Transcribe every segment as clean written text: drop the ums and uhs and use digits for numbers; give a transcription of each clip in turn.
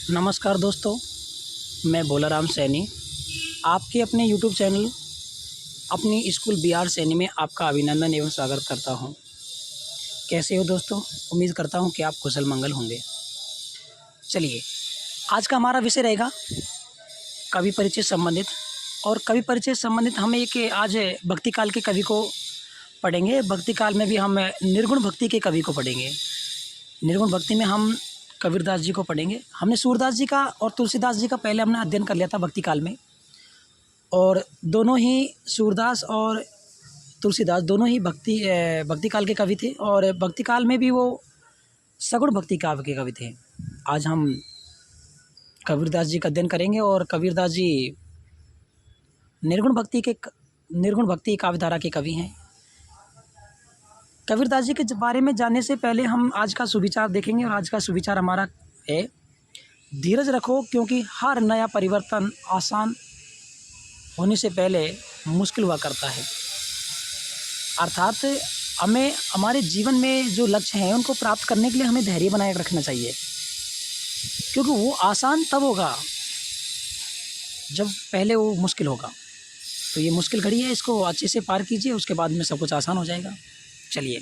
नमस्कार दोस्तों, मैं भोलाराम सैनी आपके अपने यूट्यूब चैनल अपनी स्कूल बिहार सैनी में आपका अभिनंदन एवं स्वागत करता हूं। कैसे हो दोस्तों? उम्मीद करता हूं कि आप कुशल मंगल होंगे। चलिए, आज का हमारा विषय रहेगा कवि परिचय संबंधित। और कवि परिचय संबंधित हम एक आज भक्ति काल के कवि को पढ़ेंगे। भक्ति काल में भी हम निर्गुण भक्ति के कवि को पढ़ेंगे। निर्गुण भक्ति में हम कबीरदास जी को पढ़ेंगे। हमने सूरदास जी का और तुलसीदास जी का पहले हमने अध्ययन कर लिया था भक्ति काल में, और दोनों ही सूरदास और तुलसीदास दोनों ही भक्ति काल के कवि थे, और भक्ति काल में भी वो सगुण भक्ति काव्य के कवि थे। आज हम कबीरदास जी का अध्ययन करेंगे, और कबीरदास जी निर्गुण भक्ति काव्यधारा के कवि हैं। कबीरदास जी के बारे में जानने से पहले हम आज का सुविचार देखेंगे, और आज का सुविचार हमारा है, धीरज रखो क्योंकि हर नया परिवर्तन आसान होने से पहले मुश्किल हुआ करता है। अर्थात हमें हमारे जीवन में जो लक्ष्य हैं उनको प्राप्त करने के लिए हमें धैर्य बनाए रखना चाहिए, क्योंकि वो आसान तब होगा जब पहले वो मुश्किल होगा। तो ये मुश्किल घड़ी है, इसको अच्छे से पार कीजिए, उसके बाद में सब कुछ आसान हो जाएगा। चलिए,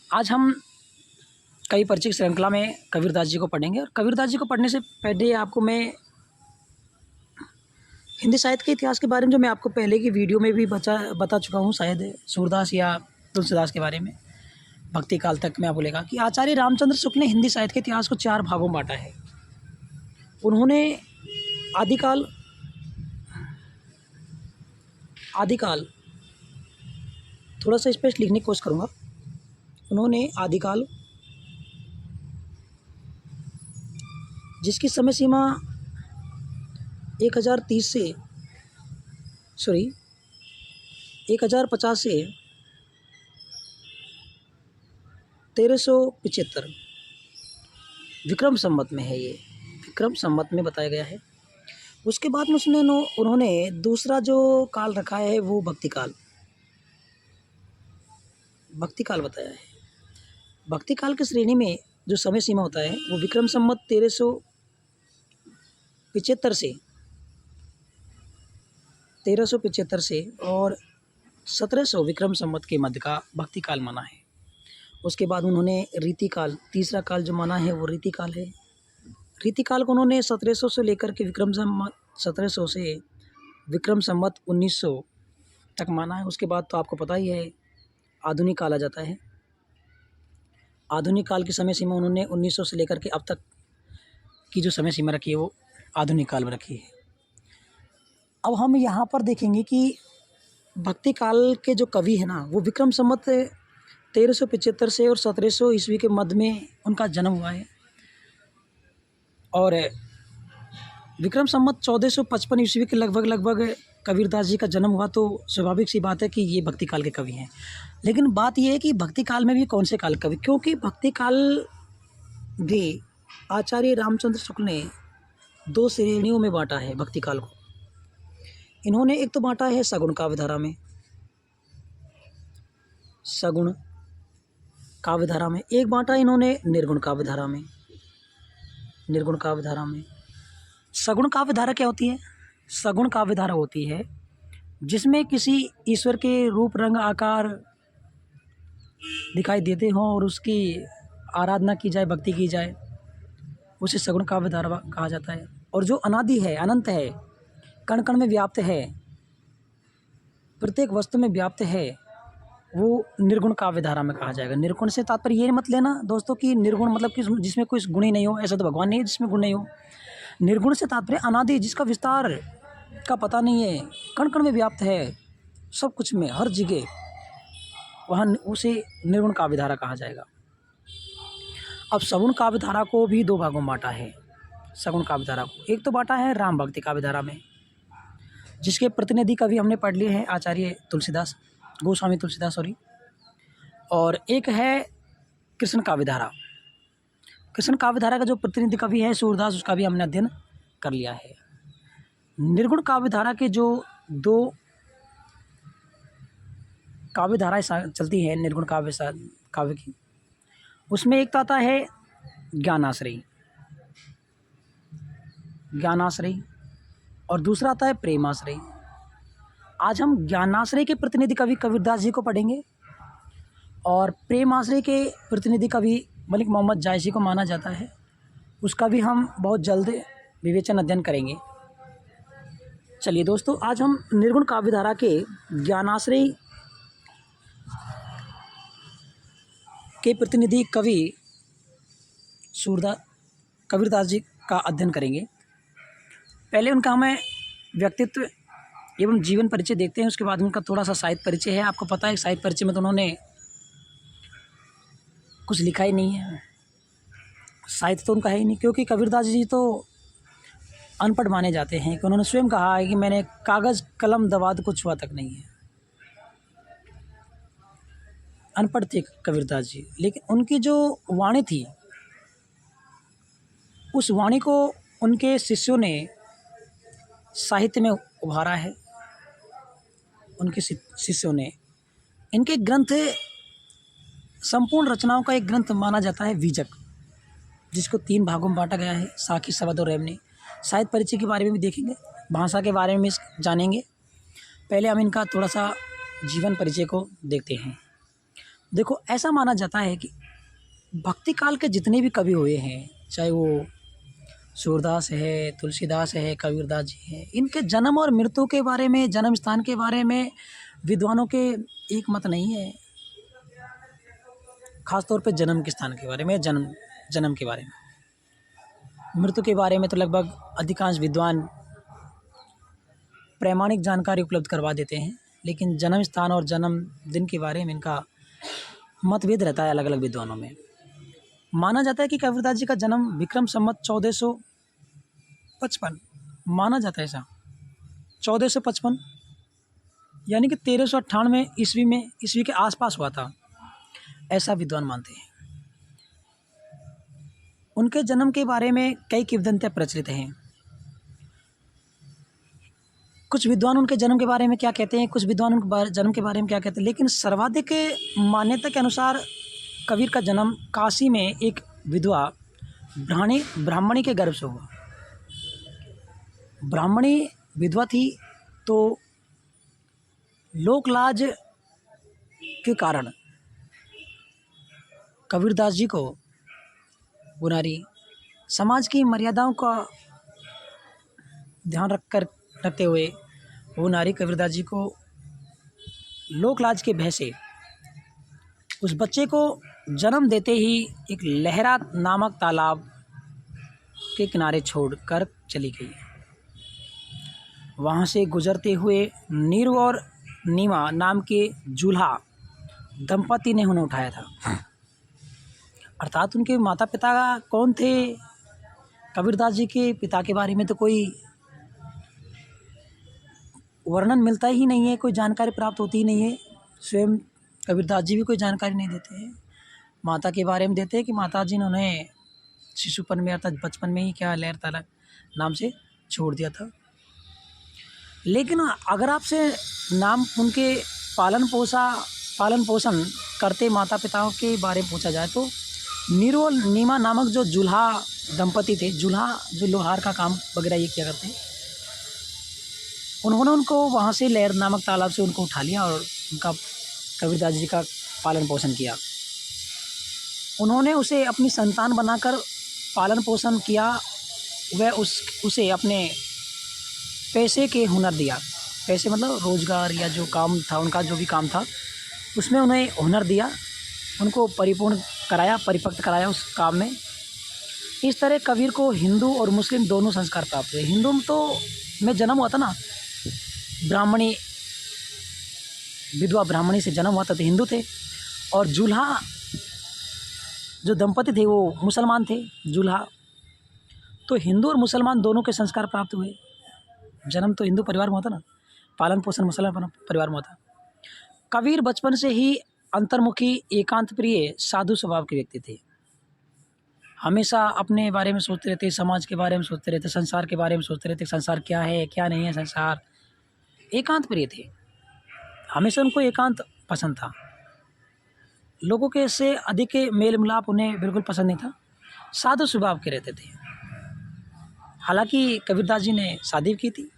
आज हम कवि परिचय श्रृंखला में कबीरदास जी को पढ़ेंगे। और कबीरदास जी को पढ़ने से पहले आपको मैं हिंदी साहित्य के इतिहास के बारे में, जो मैं आपको पहले की वीडियो में भी बता चुका हूँ, शायद सूरदास या तुलसीदास के बारे में, भक्ति काल तक मैं आपको बोलेगा कि आचार्य रामचंद्र शुक्ल ने हिंदी साहित्य के इतिहास को 4 भागों में बांटा है। उन्होंने आदिकाल थोड़ा सा स्पेस लिखने की कोशिश करूँगा। उन्होंने आदिकाल, जिसकी समय सीमा 1050 से 1375 विक्रम संवत में है। ये विक्रम संवत में बताया गया है। उसके बाद में उन्होंने दूसरा जो काल रखा है वो भक्ति काल बताया है। भक्ति काल की श्रेणी में जो समय सीमा होता है वो विक्रम संवत 1375 से और 1700 विक्रम संवत के मध्य का भक्ति काल माना है। उसके बाद उन्होंने रीतिकाल, तीसरा काल जो माना है वो रीतिकाल है। रीतिकाल को उन्होंने 1700 से लेकर के विक्रम संवत 1900 तक माना है। उसके बाद तो आपको पता ही है आधुनिक काल आ जाता है। आधुनिक काल की समय सीमा उन्होंने 1900 से लेकर के अब तक की जो समय सीमा रखी है वो आधुनिक काल में रखी है। अब हम यहाँ पर देखेंगे कि भक्ति काल के जो कवि हैं ना, वो विक्रम संवत 1375 से और 1700 ईस्वी के मध्य में उनका जन्म हुआ है, और विक्रम संवत 1455 ईस्वी के लगभग कबीरदास जी का जन्म हुआ। तो स्वाभाविक सी बात है कि ये भक्ति काल के कवि हैं। लेकिन बात यह है कि भक्ति काल में भी कौन से काल कवि, क्योंकि भक्ति काल भी आचार्य रामचंद्र शुक्ल ने 2 श्रेणियों में बांटा है भक्ति काल को। इन्होंने एक तो बांटा है सगुण काव्यधारा में, एक बांटा इन्होंने निर्गुण काव्यधारा में। सगुण काव्यधारा क्या होती है? सगुण काव्यधारा होती है जिसमें किसी ईश्वर के रूप, रंग, आकार दिखाई देते हों और उसकी आराधना की जाए, भक्ति की जाए, उसे सगुण काव्यधारा कहा जाता है। और जो अनादि है, अनंत है, कण कण में व्याप्त है, प्रत्येक वस्तु में व्याप्त है, वो निर्गुण काव्यधारा में कहा जाएगा। निर्गुण से तात्पर्य ये मत लेना दोस्तों कि निर्गुण मतलब कि जिसमें कोई गुण ही नहीं हो, ऐसा तो भगवान नहीं है जिसमें गुण नहीं हो। निर्गुण से तात्पर्य अनादि, जिसका विस्तार का पता नहीं है, कण कण में व्याप्त है, सब कुछ में, हर जगह, वहाँ उसे निर्गुण काव्यधारा कहा जाएगा। अब सगुण काव्यधारा को भी 2 भागों में बांटा है। सगुण काव्यधारा को एक तो बांटा है राम भक्ति काव्यधारा में, जिसके प्रतिनिधि कवि हमने पढ़ लिए हैं आचार्य गोस्वामी तुलसीदास, और एक है कृष्ण काव्यधारा। कृष्ण काव्यधारा का जो प्रतिनिधि कवि है सूरदास, उसका भी हमने अध्ययन कर लिया है। निर्गुण काव्यधारा के जो 2 काव्यधाराएं चलती हैं निर्गुण काव्य की, उसमें एक तो आता है ज्ञानाश्रयी, ज्ञानाश्रय और दूसरा आता है प्रेमाश्रय। आज हम ज्ञानाश्रय के प्रतिनिधि कवि कबीरदास जी को पढ़ेंगे और प्रेमाश्रय के प्रतिनिधि कवि मलिक मोहम्मद जायसी को माना जाता है, उसका भी हम बहुत जल्द विवेचन अध्ययन करेंगे। चलिए दोस्तों, आज हम निर्गुण काव्यधारा के ज्ञानाश्रय के प्रतिनिधि कवि कबीरदास जी का अध्ययन करेंगे। पहले उनका हमें व्यक्तित्व एवं जीवन परिचय देखते हैं, उसके बाद उनका थोड़ा सा साहित्य परिचय है। आपको पता है साहित्य परिचय में तो उन्होंने कुछ लिखा ही नहीं है, साहित्य तो उनका है ही नहीं, क्योंकि कबीरदास जी तो अनपढ़ माने जाते हैं कि उन्होंने स्वयं कहा है कि मैंने कागज़ कलम दवात को छुआ तक नहीं है। अनपढ़ थे कबीरदास जी, लेकिन उनकी जो वाणी थी उस वाणी को उनके शिष्यों ने साहित्य में उभारा है। उनके शिष्यों ने इनके ग्रंथ, संपूर्ण रचनाओं का एक ग्रंथ माना जाता है बीजक, जिसको 3 भागों में बांटा गया है, साखी, शबद और रेवनी। साहित्य परिचय के बारे में भी देखेंगे, भाषा के बारे में भी जानेंगे। पहले हम इनका थोड़ा सा जीवन परिचय को देखते हैं। देखो, ऐसा माना जाता है कि भक्ति काल के जितने भी कवि हुए हैं, चाहे वो सूरदास है, तुलसीदास है, कबीरदास जी हैं, इनके जन्म और मृत्यु के बारे में, जन्म स्थान के बारे में विद्वानों के एक मत नहीं है। खास तौर पे जन्म के स्थान के बारे में, जन्म के बारे में। मृत्यु के बारे में तो लगभग अधिकांश विद्वान प्रामाणिक जानकारी उपलब्ध करवा देते हैं, लेकिन जन्म स्थान और जन्म दिन के बारे में इनका मतभेद रहता है अलग अलग विद्वानों में। माना जाता है कि कबीरदास जी का जन्म विक्रम संवत 1455 माना जाता है, ऐसा 1455 यानी कि 1398 ईस्वी के आसपास हुआ था, ऐसा विद्वान मानते हैं। उनके जन्म के बारे में कई किंवदंतियां प्रचलित हैं। कुछ विद्वान उनके जन्म के बारे में क्या कहते हैं, कुछ विद्वान उनके जन्म के बारे में क्या कहते हैं, लेकिन सर्वाधिक मान्यता के अनुसार कबीर का जन्म काशी में एक विधवा ब्राह्मणी के गर्भ से हुआ। ब्राह्मणी विधवा थी, तो लोकलाज के कारण कबीरदास जी को वो नारी समाज की मर्यादाओं का ध्यान रखते हुए वो नारी कबीरदास जी को लोकलाज के भय से उस बच्चे को जन्म देते ही एक लहरा नामक तालाब के किनारे छोड़कर चली गई। वहाँ से गुजरते हुए नीरू और नीमा नाम के दूल्हा दंपति ने उन्हें उठाया था। अर्थात उनके माता पिता कौन थे? कबीरदास जी के पिता के बारे में तो कोई वर्णन मिलता ही नहीं है, कोई जानकारी प्राप्त होती ही नहीं है। स्वयं कबीरदास जी भी कोई जानकारी नहीं देते हैं। माता के बारे में देते हैं कि माता जी ने उन्हें शिशुपन में अर्थात बचपन में ही क्या लहर तालाब नाम से छोड़ दिया था। लेकिन अगर आपसे नाम उनके पालन पोषण करते माता पिताओं के बारे में पूछा जाए तो नीरू और नीमा नामक जो जुल्हा दंपति थे, जुल्हा जो लोहार का काम वगैरह ये किया करते, उन्होंने उनको वहाँ से लहर नामक तालाब से उनको उठा लिया और उनका कबीरदास जी का पालन पोषण किया। उन्होंने उसे अपनी संतान बनाकर पालन पोषण किया। वह उसे अपने पैसे के हुनर दिया। पैसे मतलब रोजगार या जो काम था उनका, जो भी काम था उसमें उन्हें हुनर दिया, उनको परिपूर्ण कराया, परिपक्व कराया उस काम में। इस तरह कबीर को हिंदू और मुस्लिम दोनों संस्कार प्राप्त हुए। हिंदू में जन्म हुआ था ना, ब्राह्मणी विधवा ब्राह्मणी से जन्म हुआ था तो हिंदू थे, और जुल्हा जो दंपति थे वो मुसलमान थे, जुल्हा। तो हिंदू और मुसलमान दोनों के संस्कार प्राप्त हुए। जन्म तो हिंदू परिवार में हुआ था ना, पालन पोषण मुसलमान परिवार में हुआ था। कबीर बचपन से ही अंतर्मुखी, एकांत प्रिय, साधु स्वभाव के व्यक्ति थे। हमेशा अपने बारे में सोचते रहते, समाज के बारे में सोचते रहते, संसार के बारे में सोचते रहते, संसार क्या है क्या नहीं है, संसार। एकांत प्रिय थे, हमेशा उनको एकांत पसंद था। लोगों के से अधिक मेल मिलाप उन्हें बिल्कुल पसंद नहीं था। साधु स्वभाव के रहते थे। हालांकि कबीरदास जी ने शादी की थी,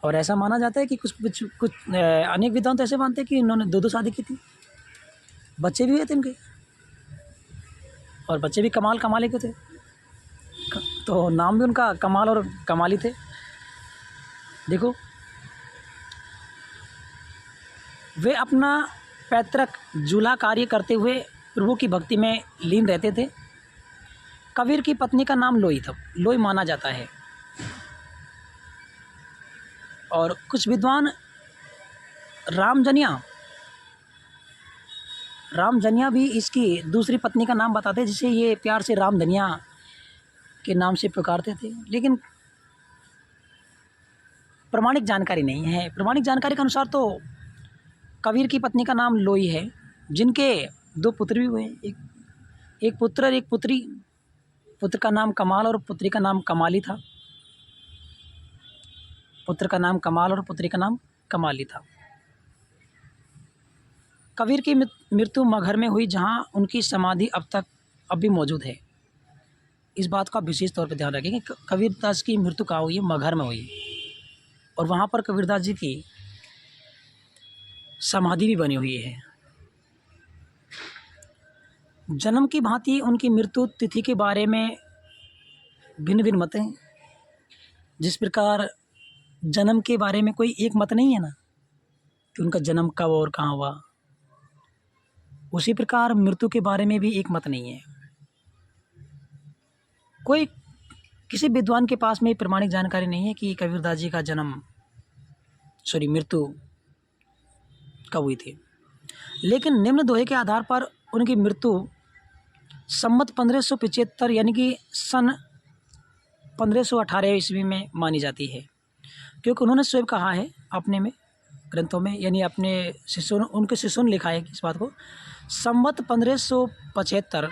और ऐसा माना जाता है कि कुछ अनेक विद्वान तो ऐसे मानते हैं कि इन्होंने दो शादी की थी, बच्चे भी हुए थे इनके, और बच्चे भी कमाल के थे। तो नाम भी उनका कमाल और कमाली थे। देखो, वे अपना पैतृक जूल्हा कार्य करते हुए प्रभु की भक्ति में लीन रहते थे। कबीर की पत्नी का नाम लोई था, लोई माना जाता है, और कुछ विद्वान रामजनिया भी इसकी दूसरी पत्नी का नाम बताते, जिसे ये प्यार से रामधनिया के नाम से पुकारते थे। लेकिन प्रमाणिक जानकारी नहीं है। प्रमाणिक जानकारी के अनुसार तो कबीर की पत्नी का नाम लोई है, जिनके दो पुत्र भी हुए, एक पुत्र और एक पुत्री। पुत्र का नाम कमाल और पुत्री का नाम कमाली था। पुत्र का नाम कमाल और पुत्री का नाम कमाली था। कबीर की मृत्यु मगहर में हुई, जहां उनकी समाधि अब भी मौजूद है। इस बात का विशेष तौर पर ध्यान रखें कि कबीरदास की मृत्यु कहाँ हुई है, मगहर में हुई, और वहाँ पर कबीरदास जी की समाधि भी बनी हुई है। जन्म की भांति उनकी मृत्यु तिथि के बारे में भिन्न भिन्न मत हैं। जिस प्रकार जन्म के बारे में कोई एक मत नहीं है ना, कि उनका जन्म कब और कहाँ हुआ, उसी प्रकार मृत्यु के बारे में भी एक मत नहीं है। किसी विद्वान के पास में प्रमाणिक जानकारी नहीं है कि कबीरदास जी का मृत्यु कब हुई थी। लेकिन निम्न दोहे के आधार पर उनकी मृत्यु संवत 1575 यानी कि सन 1518 ईस्वी में मानी जाती है, क्योंकि उन्होंने स्वयं कहा है अपने में ग्रंथों में, यानी अपने उनके शिष्यों ने लिखा है इस बात को, संवत 1575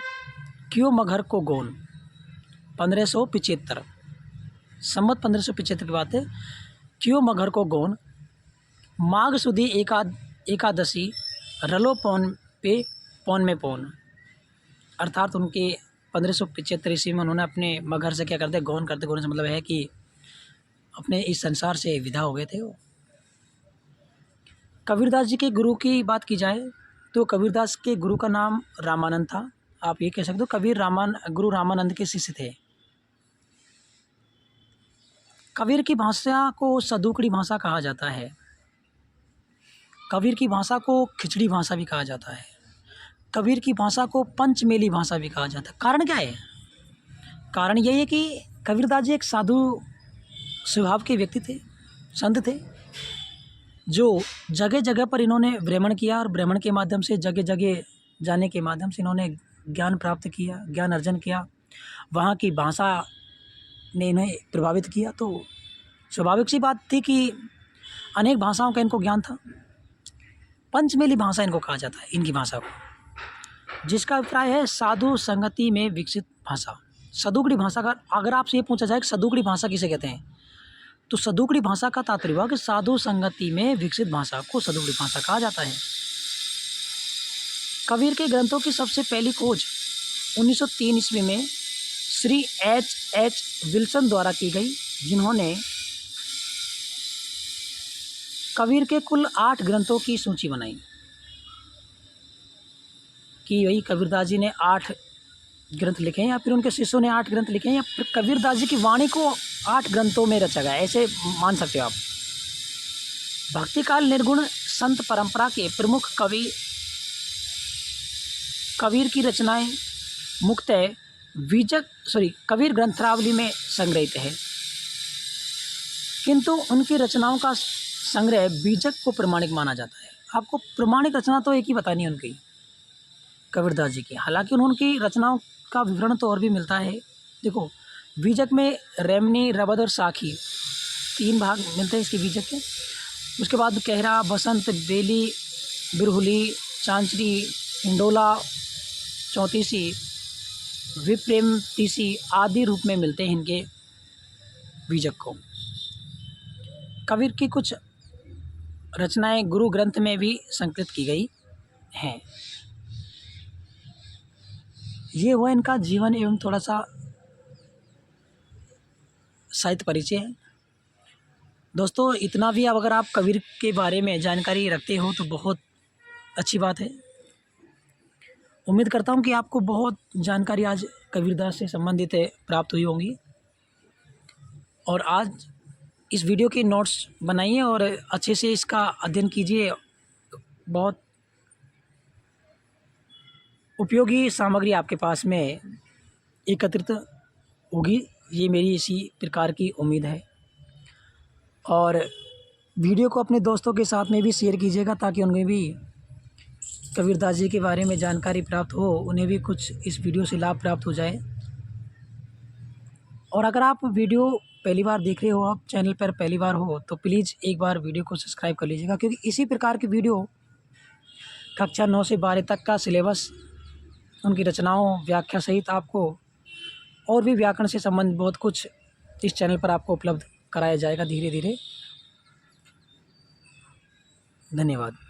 क्यों मगहर को गोन। 1575 संवत 1575 की बात है। क्यों मगहर को गोन, माघ सुदी एकादशी रलो पौन में पौन। अर्थात उनके 1575 ईस्वी में उन्होंने अपने मगहर से क्या करते, गौन करते। गौन से मतलब है कि अपने इस संसार से विदा हो गए थे वो। कबीरदास जी के गुरु की बात की जाए तो कबीरदास के गुरु का नाम रामानंद था। आप ये कह सकते हो गुरु रामानंद के शिष्य थे। कबीर की भाषा को सदुकड़ी भाषा कहा जाता है। कबीर की भाषा को खिचड़ी भाषा भी कहा जाता है। कबीर की भाषा को पंचमेली भाषा भी कहा जाता है। कारण क्या है? कारण यही है कि कबीरदास जी एक साधु स्वभाव के व्यक्ति थे, संत थे, जो जगह जगह पर इन्होंने भ्रमण किया, और भ्रमण के माध्यम से जगह जगह जाने के माध्यम से इन्होंने ज्ञान प्राप्त किया, ज्ञान अर्जन किया। वहाँ की भाषा ने इन्हें प्रभावित किया। तो स्वाभाविक सी बात थी कि अनेक भाषाओं का इनको ज्ञान था। पंचमेली भाषा इनको कहा जाता है, इनकी भाषा को, जिसका अभिप्राय है साधु संगति में विकसित भाषा। सदुकड़ी भाषा का अगर आपसे ये पूछा जाए कि सदुकड़ी भाषा किसे कहते हैं, तो सदुकड़ी भाषा का तात्पर्य हुआ कि साधु संगति में विकसित भाषा को सदुकड़ी भाषा कहा जाता है। कबीर के ग्रंथों की सबसे पहली खोज 1903 ईस्वी में श्री H. विल्सन द्वारा की गई, जिन्होंने कबीर के कुल 8 ग्रंथों की सूची बनाई। कि वही कबीरदास जी ने 8 ग्रंथ लिखे हैं, या फिर उनके शिष्यों ने 8 ग्रंथ लिखे हैं, या फिर कबीरदास जी की वाणी को 8 ग्रंथों में रचा गया, ऐसे मान सकते हो आप। भक्तिकाल निर्गुण संत परंपरा के प्रमुख कबीर की रचनाएं मुख्यतः कबीर ग्रंथावली में संग्रहित है, किंतु उनकी रचनाओं का संग्रह बीजक को प्रमाणिक माना जाता है। आपको प्रमाणिक रचना तो एक ही बतानी है उनकी, कबीरदास जी की। हालांकि उनकी रचनाओं का विवरण तो और भी मिलता है। देखो, बीजक में रेमनी, रबद और साखी 3 भाग मिलते हैं इसके बीजक के। उसके बाद कहरा, बसंत, बेली, बिरहुली, चांचरी, इंडोला, चौतीसी, विप्रेम तीसी आदि रूप में मिलते हैं इनके बीजक को। कबीर की कुछ रचनाएं गुरु ग्रंथ में भी संकलित की गई हैं। ये हुआ इनका जीवन एवं थोड़ा सा साहित्य परिचय है। दोस्तों इतना भी अब अगर आप कबीर के बारे में जानकारी रखते हो तो बहुत अच्छी बात है। उम्मीद करता हूँ कि आपको बहुत जानकारी आज कबीरदास से संबंधित प्राप्त हुई होंगी। और आज इस वीडियो के नोट्स बनाइए और अच्छे से इसका अध्ययन कीजिए। बहुत उपयोगी सामग्री आपके पास में एकत्रित होगी, ये मेरी इसी प्रकार की उम्मीद है। और वीडियो को अपने दोस्तों के साथ में भी शेयर कीजिएगा ताकि उन्हें भी कबीरदास जी के बारे में जानकारी प्राप्त हो, उन्हें भी कुछ इस वीडियो से लाभ प्राप्त हो जाए। और अगर आप वीडियो पहली बार देख रहे हो, आप चैनल पर पहली बार हो, तो प्लीज़ एक बार वीडियो को सब्सक्राइब कर लीजिएगा, क्योंकि इसी प्रकार की वीडियो कक्षा 9 से 12 तक का सिलेबस, उनकी रचनाओं, व्याख्या सहित आपको और भी व्याकरण से संबंधित बहुत कुछ इस चैनल पर आपको उपलब्ध कराया जाएगा धीरे धीरे। धन्यवाद।